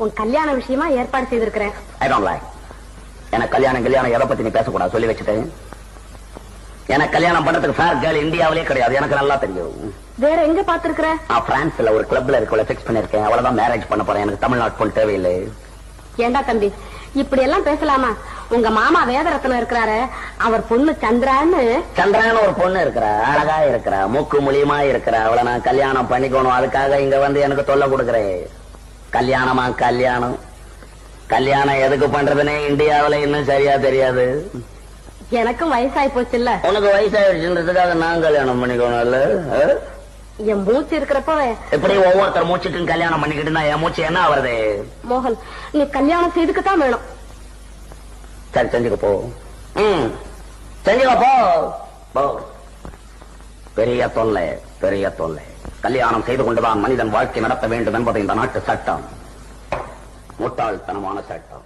உன் கல்யாண விஷயமா ஏற்பாடு செய்திருக்கிறேன். எனக்கு கல்யாணம் எதை பத்தி நீ பேசக்கூடாது சொல்லி வச்சுட்டேன். எனக்கு கல்யாணம் பண்றதுக்கு ஃபேர் கேர்ள் இந்தியாவிலே கிடையாது, எனக்கு நல்லா தெரியும். வேற எங்க பாத்துருக்கிற? நான் பிரான்ஸ்ல ஒரு கிளப்ல இருக்கவளை பிக்ஸ் பண்ணிருக்கேன். அவ்வளவுதான் மேரேஜ் பண்ண போறேன். எனக்கு தமிழ்நாட்டு பொண்ணு தேவையில்லை. ஏண்டா தம்பி இப்படி எல்லாம் பேசலாமா? உங்க மாமா வேதரத்னம் இருக்கிறாரு, அவர் பொண்ணு சந்திரான்னு ஒரு பொண்ணு இருக்கிறா, அழகா இருக்கிறா, மூக்கு மூலியமா இருக்கிறா. அவளை நான் கல்யாணம் பண்ணிக்கணும். அதுக்காக இங்க வந்து எனக்கு தொல்லை கொடுக்கறேன். கல்யாணமா கல்யாணம் எதுக்கு பண்றதுன்னே இந்தியாவில இன்னும் சரியா தெரியாது. எனக்கும் வயசாயி போச்சு இல்ல? உனக்கு வயசாயிடுச்சுன்றதுக்காக நான் கல்யாணம் பண்ணிக்கணும் இல்ல? என் மூச்சு இருக்கிறப்ப எப்படி ஒவ்வொருத்தர் மூச்சுக்கும் கல்யாணம் பண்ணிக்கிட்டு என் மூச்சு என்ன ஆவறது? மோகன், நீ கல்யாணம் செய்துக்கத்தான் வேணும். சரி செஞ்சுக்க போ. செஞ்சுக்க போ. பெரிய தொல்லை. கல்யாணம் செய்து கொண்டுதான் மனிதன் வாழ்க்கை நடத்த வேண்டும் என்பது இந்த நாட்டு சட்டம். முட்டாள்தனமான சட்டம்.